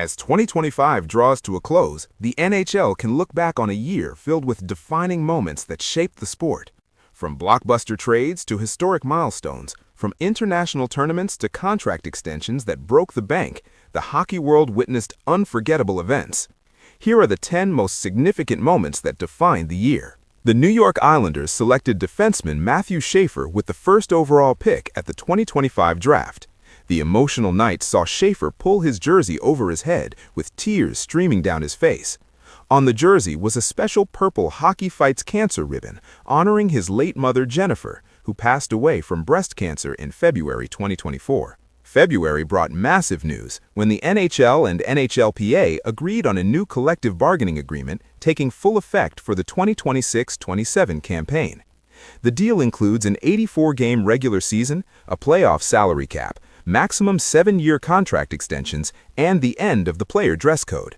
As 2025 draws to a close, the NHL can look back on a year filled with defining moments that shaped the sport. From blockbuster trades to historic milestones, from international tournaments to contract extensions that broke the bank, the hockey world witnessed unforgettable events. Here are the 10 most significant moments that defined the year. The New York Islanders selected defenseman Matthew Schaefer with the first overall pick at the 2025 draft. The emotional night saw Schaefer pull his jersey over his head with tears streaming down his face. On the jersey was a special purple Hockey Fights Cancer ribbon honoring his late mother Jennifer, who passed away from breast cancer in February 2024. February brought massive news when the NHL and NHLPA agreed on a new collective bargaining agreement taking full effect for the 2026-27 campaign. The deal includes an 84-game regular season, a playoff salary cap, maximum 7-year contract extensions, and the end of the player dress code.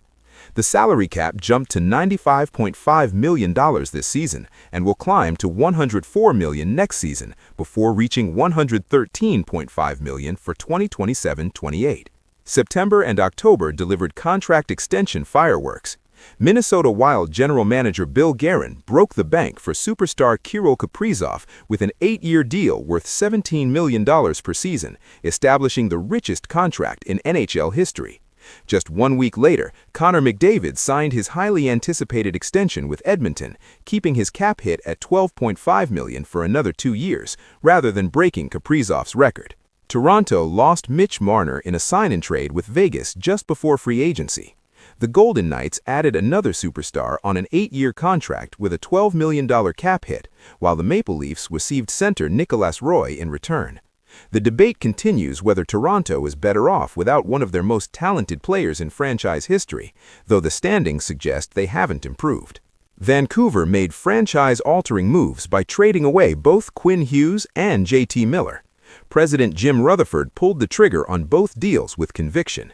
The salary cap jumped to $95.5 million this season and will climb to $104 million next season before reaching $113.5 million for 2027-28. September and October delivered contract extension fireworks. Minnesota Wild general manager Bill Guerin broke the bank for superstar Kirill Kaprizov with an 8-year deal worth $17 million per season, establishing the richest contract in NHL history. Just 1 week later, Connor McDavid signed his highly anticipated extension with Edmonton, keeping his cap hit at $12.5 million for another 2 years, rather than breaking Kaprizov's record. Toronto lost Mitch Marner in a sign-and-trade with Vegas just before free agency. The Golden Knights added another superstar on an 8-year contract with a $12 million cap hit, while the Maple Leafs received center Nicolas Roy in return. The debate continues whether Toronto is better off without one of their most talented players in franchise history, though the standings suggest they haven't improved. Vancouver made franchise-altering moves by trading away both Quinn Hughes and JT Miller. President Jim Rutherford pulled the trigger on both deals with conviction.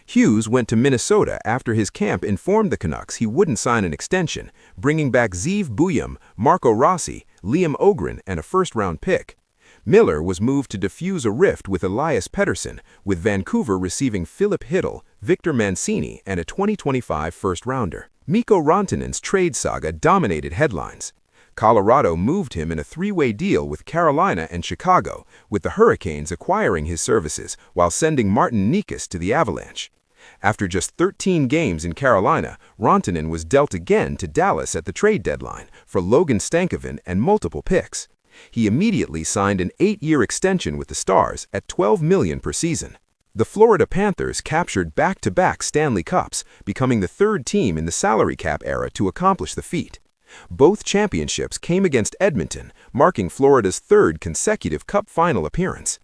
Hughes went to Minnesota after his camp informed the Canucks he wouldn't sign an extension, bringing back Zeev Buium, Marco Rossi, Liam Ogren, and a first-round pick. Miller was moved to defuse a rift with Elias Pettersson, with Vancouver receiving Philip Hiddle, Victor Mancini, and a 2025 first-rounder. Mikko Rantanen's trade saga dominated headlines. Colorado moved him in a 3-way deal with Carolina and Chicago, with the Hurricanes acquiring his services while sending Martin Necas to the Avalanche. After just 13 games in Carolina, Rantanen was dealt again to Dallas at the trade deadline for Logan Stankoven and multiple picks. He immediately signed an 8-year extension with the Stars at $12 million per season. The Florida Panthers captured back-to-back Stanley Cups, becoming the third team in the salary cap era to accomplish the feat. Both championships came against Edmonton, marking Florida's third consecutive Cup final appearance.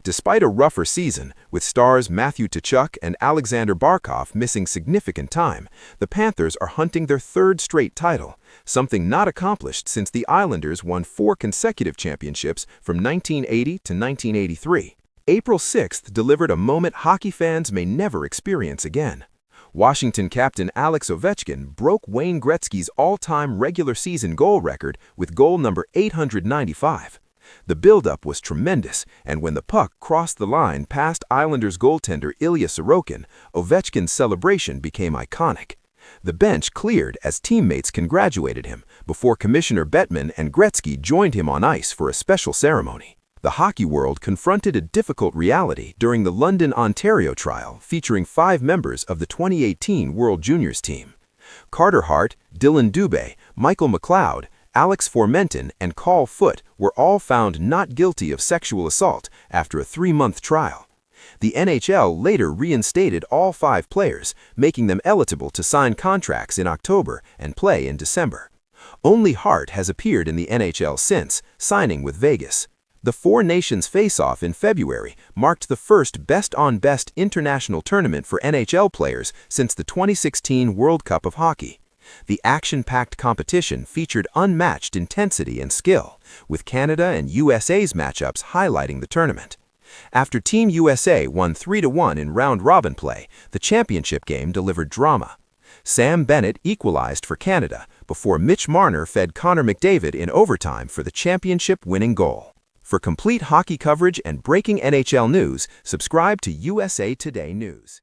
Despite a rougher season, with stars Matthew Tkachuk and Alexander Barkov missing significant time, the Panthers are hunting their third straight title, something not accomplished since the Islanders won 4 consecutive championships from 1980 to 1983. April 6th delivered a moment hockey fans may never experience again. Washington captain Alex Ovechkin broke Wayne Gretzky's all-time regular season goal record with goal number 895. The build-up was tremendous, and when the puck crossed the line past Islanders goaltender Ilya Sorokin, Ovechkin's celebration became iconic. The bench cleared as teammates congratulated him before Commissioner Bettman and Gretzky joined him on ice for a special ceremony. The hockey world confronted a difficult reality during the London, Ontario trial featuring 5 members of the 2018 World Juniors team. Carter Hart, Dylan Dubé, Michael McLeod, Alex Formenton, and Carl Foote were all found not guilty of sexual assault after a 3-month trial. The NHL later reinstated all 5 players, making them eligible to sign contracts in October and play in December. Only Hart has appeared in the NHL since, signing with Vegas. The 4 nations face-off in February marked the first best-on-best international tournament for NHL players since the 2016 World Cup of Hockey. The action-packed competition featured unmatched intensity and skill, with Canada and USA's matchups highlighting the tournament. After Team USA won 3-1 in round-robin play, the championship game delivered drama. Sam Bennett equalized for Canada before Mitch Marner fed Connor McDavid in overtime for the championship-winning goal. For complete hockey coverage and breaking NHL news, subscribe to USA Today News.